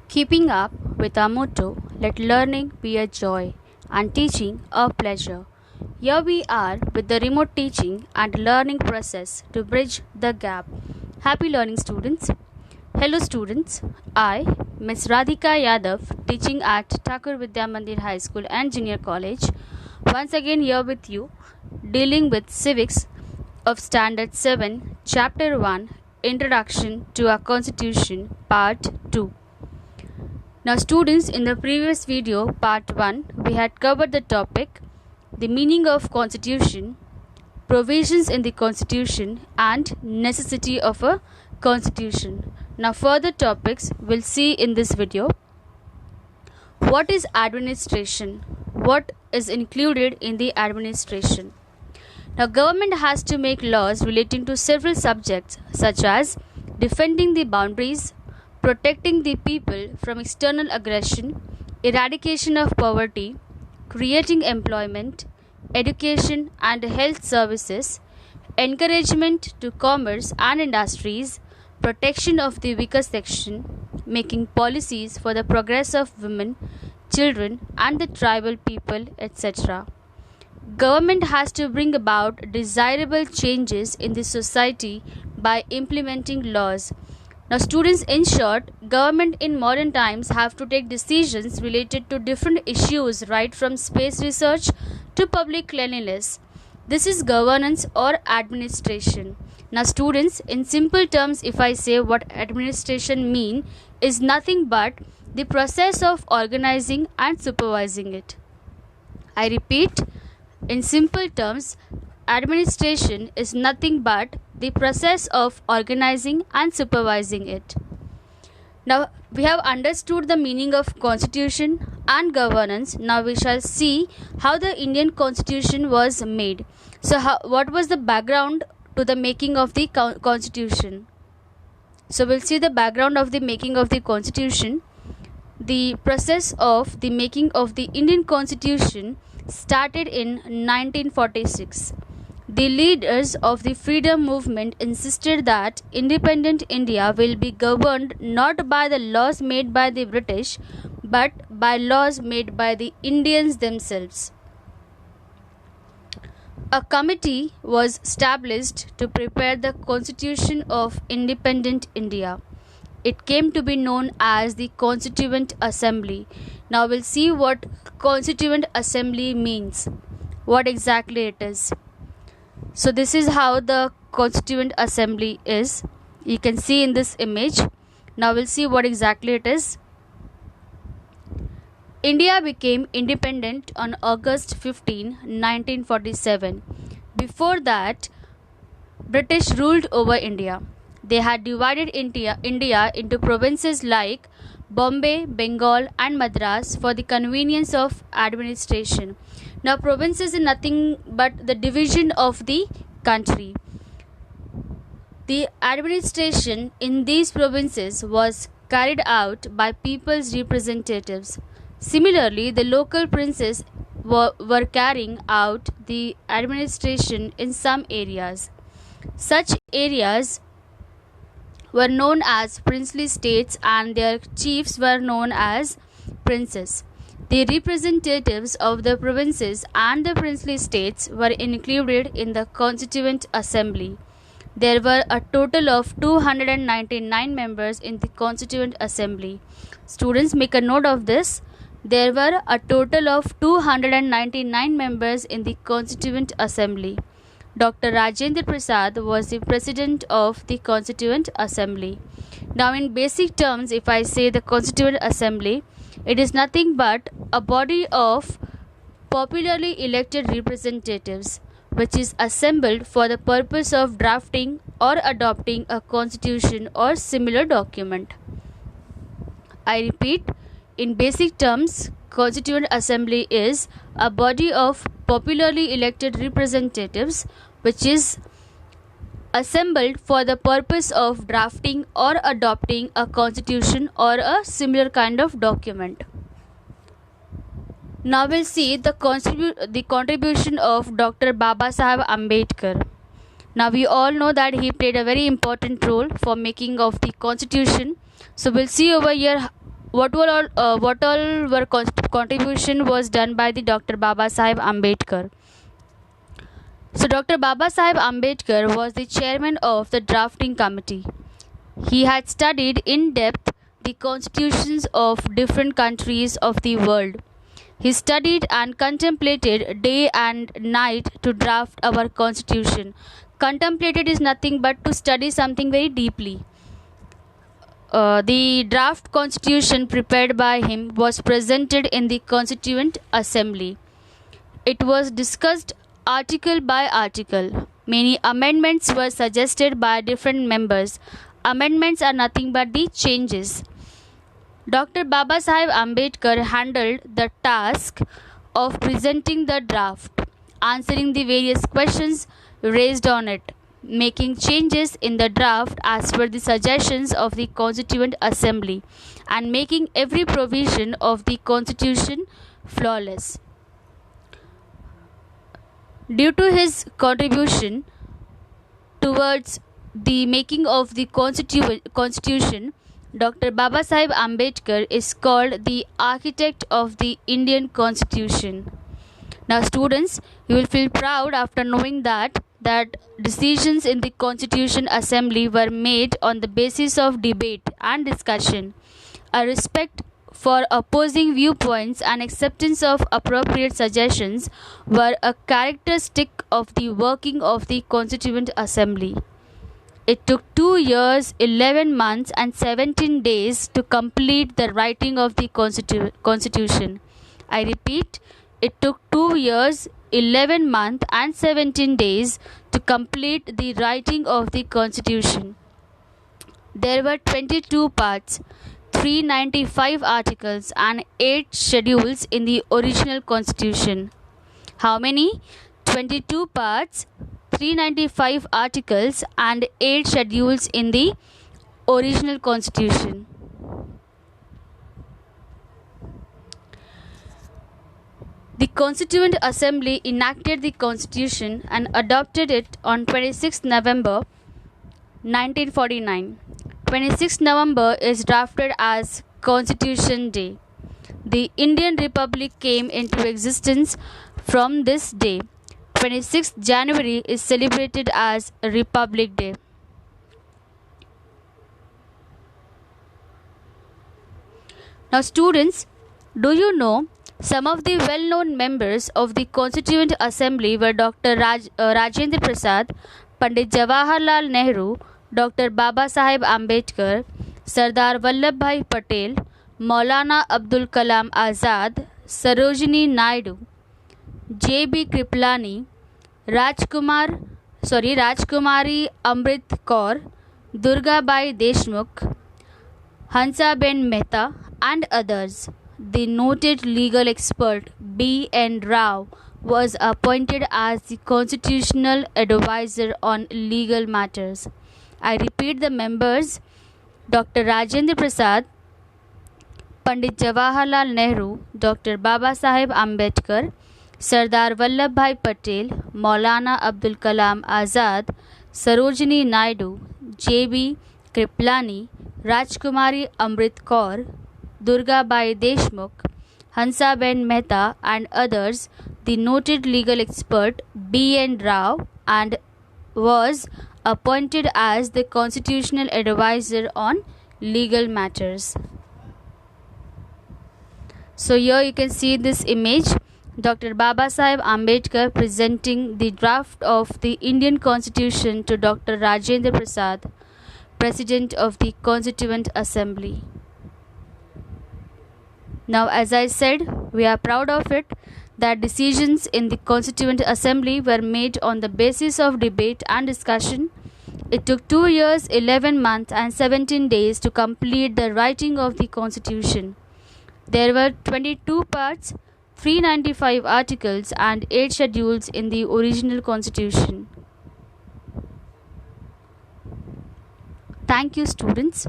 Keeping up with our motto, let learning be a joy and teaching a pleasure. Here we are with the remote teaching and learning process to bridge the gap. Happy learning, students. Hello, students. I, Ms. Radhika Yadav, teaching at Thakur Vidya Mandir High School and Junior College, once again here with you, dealing with civics of Standard 7, Chapter 1, Introduction to our Constitution, Part 2. Now students, in the previous video, part 1, we had covered the topic, the meaning of constitution, provisions in the constitution and necessity of a constitution. Now further topics we'll see in this video. What is administration? What is included in the administration? Now government has to make laws relating to several subjects such as defending the boundaries, protecting the people from external aggression, eradication of poverty, creating employment, education and health services, encouragement to commerce and industries, protection of the weaker section, making policies for the progress of women, children and the tribal people, etc. Government has to bring about desirable changes in the society by implementing laws. Now students, in short, government in modern times have to take decisions related to different issues, right from space research to public cleanliness. This is governance or administration. Now students, in simple terms, if I say what administration mean, is nothing but the process of organizing and supervising it. I repeat, in simple terms, administration is nothing but the process of organizing and supervising it. Now we have understood the meaning of constitution and governance. Now we shall see how the Indian constitution was made. So what was the background to the making of the constitution? So we'll see the background of the making of the constitution. The process of the making of the Indian constitution started in 1946. The leaders of the freedom movement insisted that independent India will be governed not by the laws made by the British but by laws made by the Indians themselves. A committee was established to prepare the Constitution of Independent India. It came to be known as the Constituent Assembly. Now we'll see what Constituent Assembly means, what exactly it is. So this is how the Constituent Assembly is. You can see in this image. Now we'll see what exactly it is. India became independent on August 15, 1947. Before that, British ruled over India. They had divided India into provinces like Bombay, Bengal and Madras for the convenience of administration. Now provinces is nothing but the division of the country. The administration in these provinces was carried out by people's representatives. Similarly, the local princes were carrying out the administration in some areas. Such areas were known as princely states and their chiefs were known as princes. The representatives of the provinces and the princely states were included in the Constituent Assembly. There were a total of 299 members in the Constituent Assembly. Students, make a note of this. There were a total of 299 members in the Constituent Assembly. Dr. Rajendra Prasad was the president of the Constituent Assembly. Now in basic terms, if I say the Constituent Assembly, it is nothing but a body of popularly elected representatives which is assembled for the purpose of drafting or adopting a constitution or similar document. I repeat, in basic terms, Constituent Assembly is a body of popularly elected representatives which is assembled for the purpose of drafting or adopting a constitution or a similar kind of document. Now we'll see the contribution of Dr. Babasaheb Ambedkar. Now we all know that he played a very important role for making of the constitution So we'll see over here what all were contribution was done by the Dr. Baba Sahib Ambedkar. So Dr. Baba Sahib Ambedkar was the chairman of the drafting committee. He had studied in depth the constitutions of different countries of the world. He studied and contemplated day and night to draft our constitution. Contemplated is nothing but to study something very deeply. The draft constitution prepared by him was presented in the Constituent Assembly. It was discussed article by article. Many amendments were suggested by different members. Amendments are nothing but the changes. Dr. Baba Sahib Ambedkar handled the task of presenting the draft, answering the various questions raised on it, making changes in the draft as per the suggestions of the Constituent Assembly, and making every provision of the Constitution flawless. Due to his contribution towards the making of the Constitution, Dr. Baba Sahib Ambedkar is called the architect of the Indian Constitution. Now students, you will feel proud after knowing that decisions in the Constitution Assembly were made on the basis of debate and discussion. A respect for opposing viewpoints and acceptance of appropriate suggestions were a characteristic of the working of the Constituent Assembly. It took 2 years, 11 months and 17 days to complete the writing of the Constitution. I repeat, it took 2 years, 11 months and 17 days to complete the writing of the Constitution. There were 22 parts, 395 articles and 8 schedules in the original Constitution. How many? 22 parts, 395 articles and 8 schedules in the original Constitution. The Constituent Assembly enacted the Constitution and adopted it on 26 November 1949. 26 November is drafted as Constitution Day. The Indian Republic came into existence from this day. 26th January is celebrated as Republic Day. Now students, do you know some of the well-known members of the Constituent Assembly were Dr. Rajendra Prasad, Pandit Jawaharlal Nehru, Dr. Baba Sahib Ambedkar, Sardar Vallabhbhai Patel, Maulana Abdul Kalam Azad, Sarojini Naidu, J.B. Kripalani, Rajkumari Amrit Kaur, Durgabai Deshmukh, Hansaben Mehta and others. The noted legal expert B. N. Rao was appointed as the constitutional advisor on legal matters. I repeat the members: Dr. Rajendra Prasad, Pandit Jawaharlal Nehru, Dr. Baba Sahib Ambedkar, Sardar Vallabhbhai Patel, Maulana Abdul Kalam Azad, Sarojini Naidu, J.B. Kripalani, Rajkumari Amrit Kaur, Durgabai Deshmukh, Hansaben Mehta and others. The noted legal expert B. N. Rao and was appointed as the constitutional advisor on legal matters. So here you can see this image. Dr. Baba Sahib Ambedkar presenting the draft of the Indian Constitution to Dr. Rajendra Prasad, President of the Constituent Assembly. Now, as I said, we are proud of it that decisions in the Constituent Assembly were made on the basis of debate and discussion. It took 2 years, 11 months and 17 days to complete the writing of the Constitution. There were 22 parts, 395 articles and 8 schedules in the original Constitution. Thank you, students.